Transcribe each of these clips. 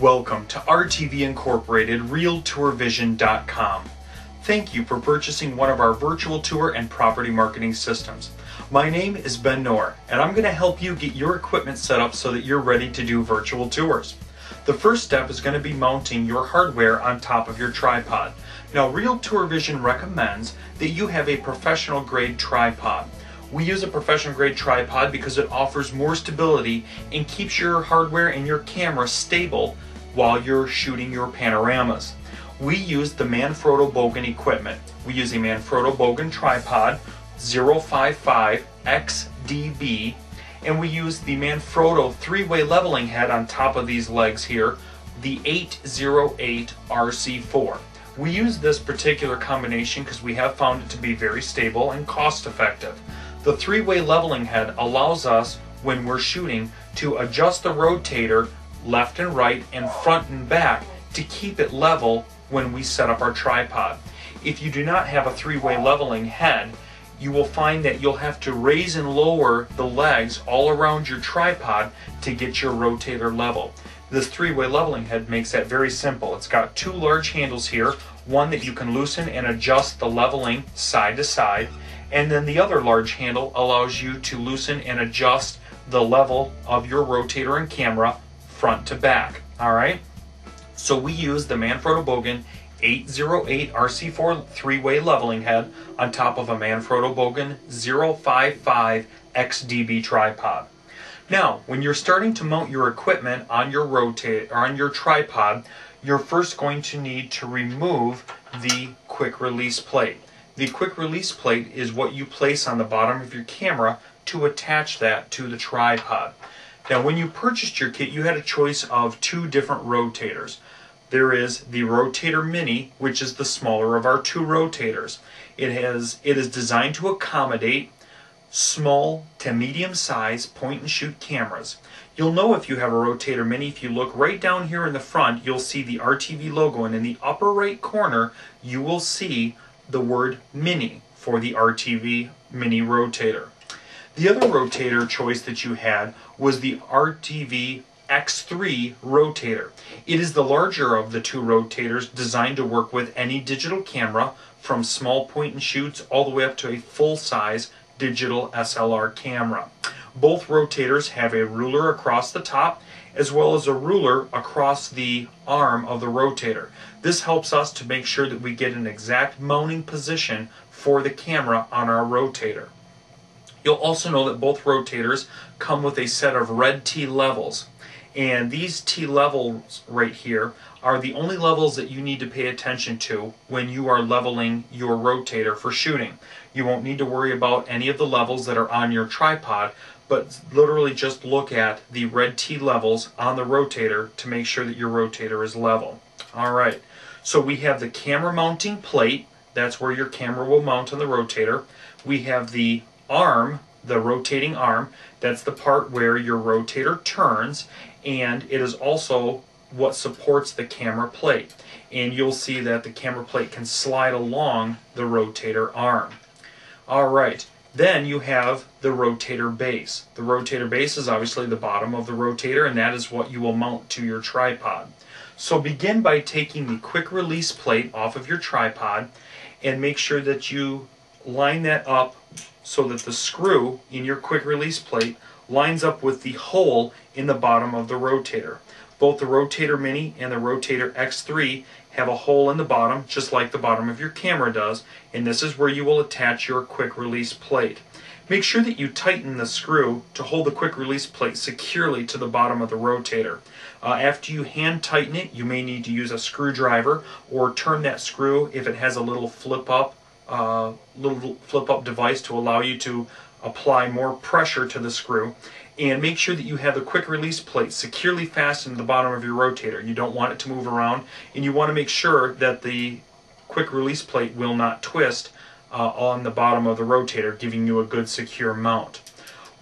Welcome to RTV Incorporated RealTourVision.com. Thank you for purchasing one of our virtual tour and property marketing systems. My name is Ben Noor, and I'm going to help you get your equipment set up so that you're ready to do virtual tours. The first step is going to be mounting your hardware on top of your tripod. Now, RealTourVision recommends that you have a professional grade tripod. We use a professional grade tripod because it offers more stability and keeps your hardware and your camera stable while you're shooting your panoramas. We use the Manfrotto Bogen equipment. We use a Manfrotto Bogen tripod 055 XDB, and we use the Manfrotto three-way leveling head on top of these legs here, the 808 RC4. We use this particular combination because we have found it to be very stable and cost effective. The three-way leveling head allows us, when we're shooting, to adjust the rotator left and right and front and back to keep it level when we set up our tripod. If you do not have a three-way leveling head, you will find that you'll have to raise and lower the legs all around your tripod to get your rotator level. This three-way leveling head makes that very simple. It's got two large handles here, one that you can loosen and adjust the leveling side to side, and then the other large handle allows you to loosen and adjust the level of your rotator and camera front to back. Alright? So we use the Manfrotto Bogen 808 RC4 three-way leveling head on top of a Manfrotto Bogen 055 XDB tripod. Now, when you're starting to mount your equipment on your tripod, you're first going to need to remove the quick release plate. The quick release plate is what you place on the bottom of your camera to attach that to the tripod. Now, when you purchased your kit, you had a choice of two different rotators. There is the Rotator Mini, which is the smaller of our two rotators. It is designed to accommodate small to medium size point and shoot cameras. You'll know if you have a Rotator Mini if you look right down here in the front. You'll see the RTV logo, and in the upper right corner you will see the word Mini for the RTV Mini rotator. The other rotator choice that you had was the RTV X3 rotator. It is the larger of the two rotators, designed to work with any digital camera from small point and shoots all the way up to a full-size digital SLR camera. Both rotators have a ruler across the top as well as a ruler across the arm of the rotator. This helps us to make sure that we get an exact mounting position for the camera on our rotator. You'll also know that both rotators come with a set of red T levels. And these T levels right here are the only levels that you need to pay attention to when you are leveling your rotator for shooting. You won't need to worry about any of the levels that are on your tripod, but literally just look at the red T levels on the rotator to make sure that your rotator is level. Alright, so we have the camera mounting plate. That's where your camera will mount on the rotator. We have the arm, the rotating arm. That's the part where your rotator turns, and it is also what supports the camera plate. And you'll see that the camera plate can slide along the rotator arm. Alright, then you have the rotator base. The rotator base is obviously the bottom of the rotator, and that is what you will mount to your tripod. So begin by taking the quick release plate off of your tripod and make sure that you line that up so that the screw in your quick release plate lines up with the hole in the bottom of the rotator. Both the Rotator Mini and the Rotator X3 have a hole in the bottom, just like the bottom of your camera does, and this is where you will attach your quick release plate. Make sure that you tighten the screw to hold the quick release plate securely to the bottom of the rotator. After you hand tighten it, you may need to use a screwdriver or turn that screw if it has a little flip up device to allow you to apply more pressure to the screw. And make sure that you have the quick release plate securely fastened to the bottom of your rotator. You don't want it to move around, and you want to make sure that the quick release plate will not twist on the bottom of the rotator, giving you a good secure mount.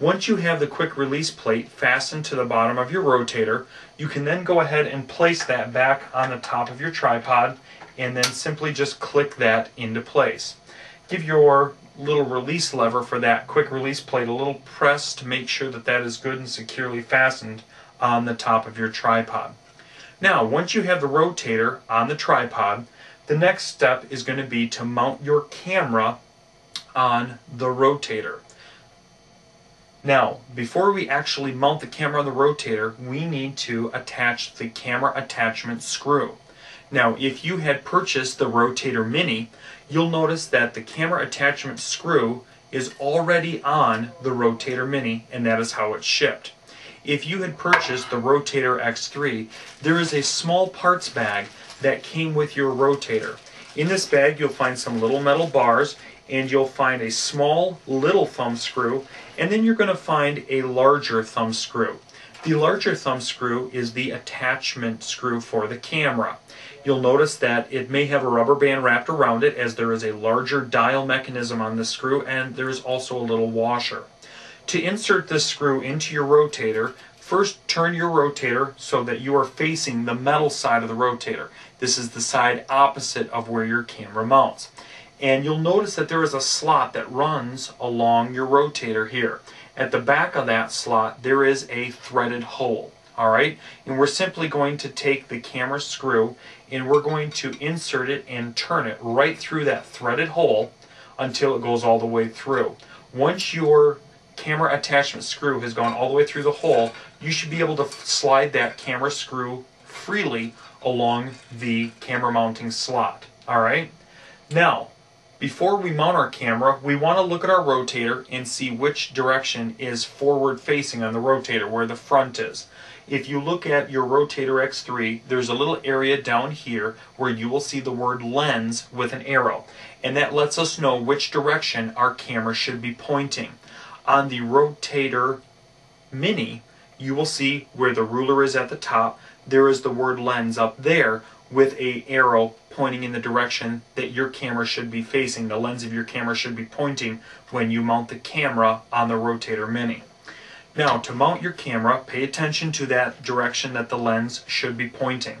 Once you have the quick release plate fastened to the bottom of your rotator, you can then go ahead and place that back on the top of your tripod, and then simply just click that into place. Give your little release lever for that quick release plate a little press to make sure that that is good and securely fastened on the top of your tripod. Now, once you have the rotator on the tripod, the next step is going to be to mount your camera on the rotator. Now, before we actually mount the camera on the rotator, we need to attach the camera attachment screw. Now, if you had purchased the Rotator Mini, you'll notice that the camera attachment screw is already on the Rotator Mini, and that is how it's shipped. If you had purchased the Rotator X3, there is a small parts bag that came with your rotator. In this bag, you'll find some little metal bars, and you'll find a small little thumb screw, and then you're going to find a larger thumb screw. The larger thumb screw is the attachment screw for the camera. You'll notice that it may have a rubber band wrapped around it, as there is a larger dial mechanism on the screw, and there is also a little washer. To insert this screw into your rotator, first turn your rotator so that you are facing the metal side of the rotator. This is the side opposite of where your camera mounts. And you'll notice that there is a slot that runs along your rotator here. At the back of that slot, there is a threaded hole. Alright, and we're simply going to take the camera screw and we're going to insert it and turn it right through that threaded hole until it goes all the way through. Once your camera attachment screw has gone all the way through the hole, you should be able to slide that camera screw freely along the camera mounting slot. Alright, now before we mount our camera, we want to look at our rotator and see which direction is forward facing on the rotator, where the front is. If you look at your Rotator X3, there's a little area down here where you will see the word lens with an arrow. And that lets us know which direction our camera should be pointing. On the Rotator Mini, you will see where the ruler is at the top, there is the word lens up there with an arrow pointing in the direction that your camera should be facing. The lens of your camera should be pointing when you mount the camera on the Rotator Mini. Now, to mount your camera, pay attention to that direction that the lens should be pointing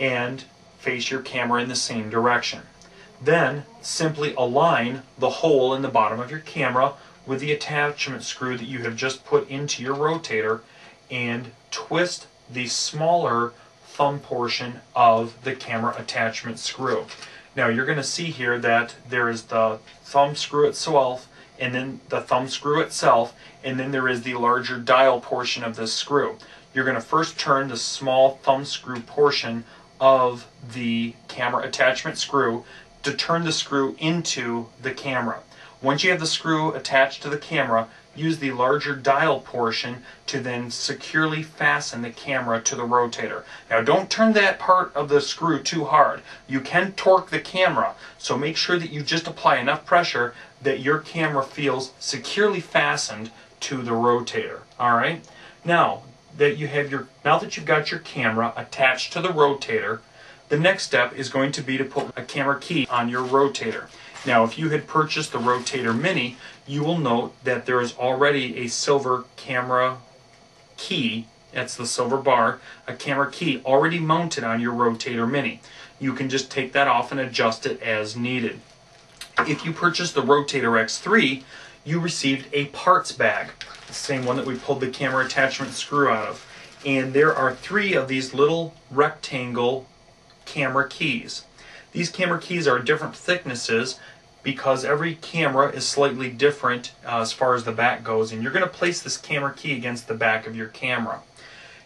and face your camera in the same direction. Then, simply align the hole in the bottom of your camera with the attachment screw that you have just put into your rotator and twist the smaller thumb portion of the camera attachment screw. Now, you're going to see here that there is the thumb screw itself, and then the thumb screw itself, and then there is the larger dial portion of this screw. You're going to first turn the small thumb screw portion of the camera attachment screw to turn the screw into the camera. Once you have the screw attached to the camera, use the larger dial portion to then securely fasten the camera to the rotator. Now, don't turn that part of the screw too hard. You can torque the camera, so make sure that you just apply enough pressure that your camera feels securely fastened to the rotator. Alright? Now that you've got your camera attached to the rotator, the next step is going to be to put a camera key on your rotator. Now, if you had purchased the Rotator Mini, you will note that there is already a silver camera key, that's the silver bar, a camera key already mounted on your Rotator Mini. You can just take that off and adjust it as needed. If you purchased the Rotator X3, you received a parts bag, the same one that we pulled the camera attachment screw out of. And there are 3 of these little rectangle camera keys. These camera keys are different thicknesses because every camera is slightly different as far as the back goes, and you're going to place this camera key against the back of your camera.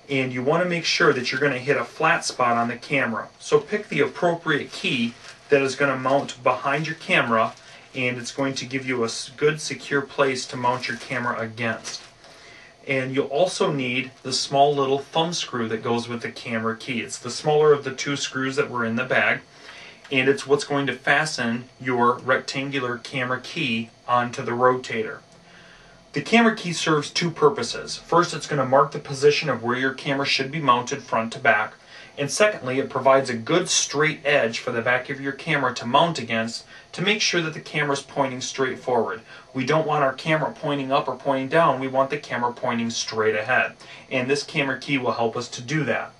And you want to make sure that you're going to hit a flat spot on the camera. So pick the appropriate key that is going to mount behind your camera, and it's going to give you a good secure place to mount your camera against. And you'll also need the small little thumb screw that goes with the camera key. It's the smaller of the 2 screws that were in the bag, and it's what's going to fasten your rectangular camera key onto the rotator. The camera key serves 2 purposes. First, it's going to mark the position of where your camera should be mounted front to back, and secondly, it provides a good straight edge for the back of your camera to mount against to make sure that the camera is pointing straight forward. We don't want our camera pointing up or pointing down, we want the camera pointing straight ahead, and this camera key will help us to do that.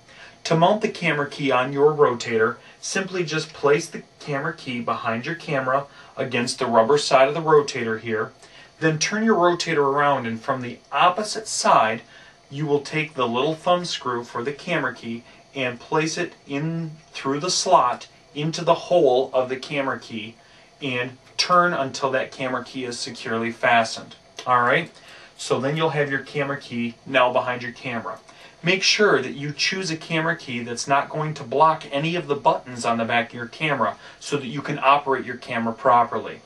To mount the camera key on your rotator, simply just place the camera key behind your camera against the rubber side of the rotator here. Then turn your rotator around, and from the opposite side, you will take the little thumb screw for the camera key and place it in through the slot into the hole of the camera key and turn until that camera key is securely fastened. Alright, so then you'll have your camera key now behind your camera. Make sure that you choose a camera key that's not going to block any of the buttons on the back of your camera so that you can operate your camera properly.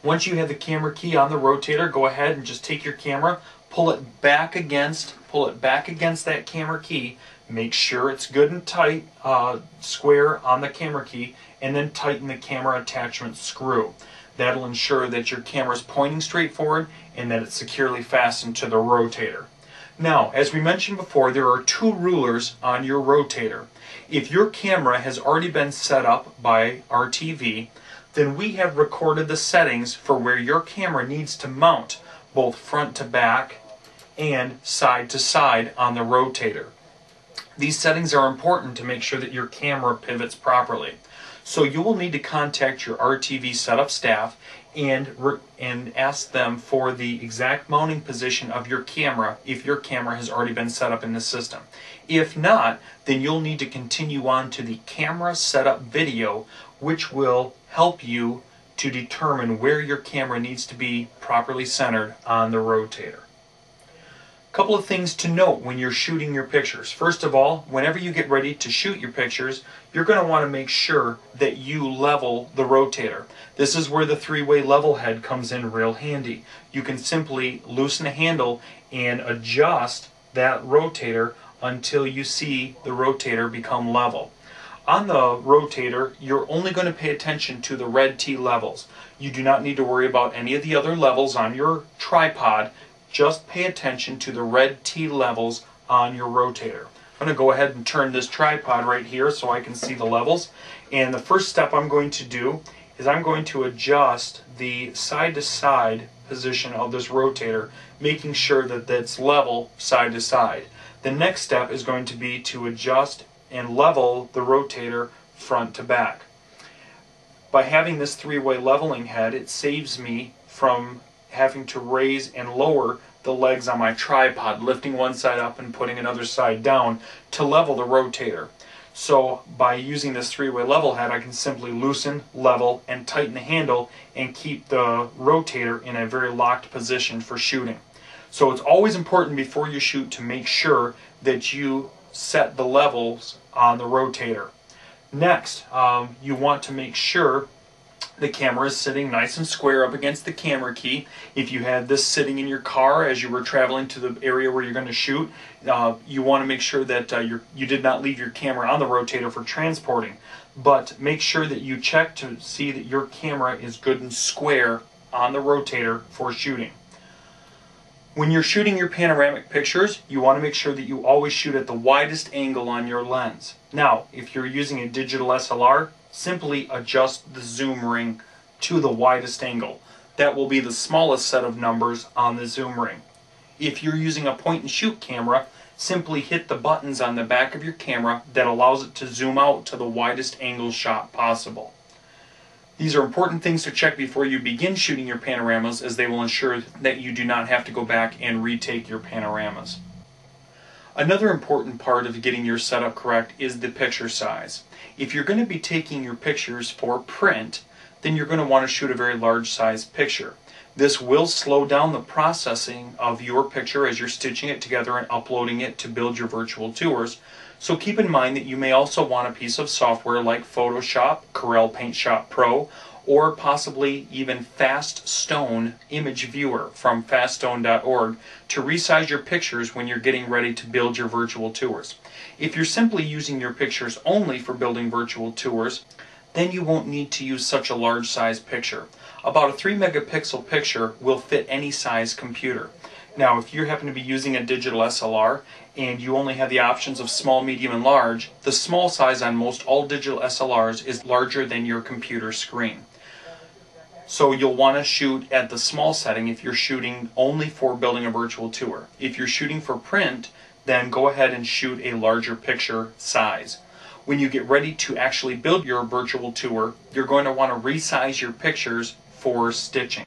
Once you have the camera key on the rotator, go ahead and just take your camera, pull it back against that camera key. Make sure it's good and tight, square on the camera key, and then tighten the camera attachment screw. That'll ensure that your camera is pointing straight forward and that it's securely fastened to the rotator. Now, as we mentioned before, there are two rulers on your rotator. If your camera has already been set up by RTV, then we have recorded the settings for where your camera needs to mount, both front to back and side to side on the rotator. These settings are important to make sure that your camera pivots properly. So you will need to contact your RTV setup staff and ask them for the exact mounting position of your camera if your camera has already been set up in the system. If not, then you'll need to continue on to the camera setup video, which will help you to determine where your camera needs to be properly centered on the rotator. A couple of things to note when you're shooting your pictures. First of all, whenever you get ready to shoot your pictures, you're going to want to make sure that you level the rotator. This is where the three-way level head comes in real handy. You can simply loosen the handle and adjust that rotator until you see the rotator become level. On the rotator, you're only going to pay attention to the red T levels. You do not need to worry about any of the other levels on your tripod. Just pay attention to the red T levels on your rotator. I'm going to go ahead and turn this tripod right here so I can see the levels. And the first step I'm going to do is I'm going to adjust the side-to-side position of this rotator, making sure that that's level side to side. The next step is going to be to adjust and level the rotator front to back. By having this three-way leveling head, it saves me from having to raise and lower the legs on my tripod, lifting one side up and putting another side down to level the rotator. So by using this three-way level head, I can simply loosen, level, and tighten the handle and keep the rotator in a very locked position for shooting. So it's always important before you shoot to make sure that you set the levels on the rotator. Next, you want to make sure the camera is sitting nice and square up against the camera key. If you had this sitting in your car as you were traveling to the area where you're going to shoot, you want to make sure that you did not leave your camera on the rotator for transporting. But make sure that you check to see that your camera is good and square on the rotator for shooting. When you're shooting your panoramic pictures, you want to make sure that you always shoot at the widest angle on your lens. Now, if you're using a digital SLR, simply adjust the zoom ring to the widest angle. That will be the smallest set of numbers on the zoom ring. If you're using a point and shoot camera, simply hit the buttons on the back of your camera that allows it to zoom out to the widest angle shot possible. These are important things to check before you begin shooting your panoramas, as they will ensure that you do not have to go back and retake your panoramas. Another important part of getting your setup correct is the picture size. If you're going to be taking your pictures for print, then you're going to want to shoot a very large size picture. This will slow down the processing of your picture as you're stitching it together and uploading it to build your virtual tours. So keep in mind that you may also want a piece of software like Photoshop, Corel Paint Shop Pro, or possibly even FastStone Image Viewer from faststone.org to resize your pictures when you're getting ready to build your virtual tours. If you're simply using your pictures only for building virtual tours, then you won't need to use such a large size picture. About a 3 megapixel picture will fit any size computer. Now, if you happen to be using a digital SLR and you only have the options of small, medium, and large, the small size on most all digital SLRs is larger than your computer screen. So you'll want to shoot at the small setting if you're shooting only for building a virtual tour. If you're shooting for print, then go ahead and shoot a larger picture size. When you get ready to actually build your virtual tour, you're going to want to resize your pictures for stitching.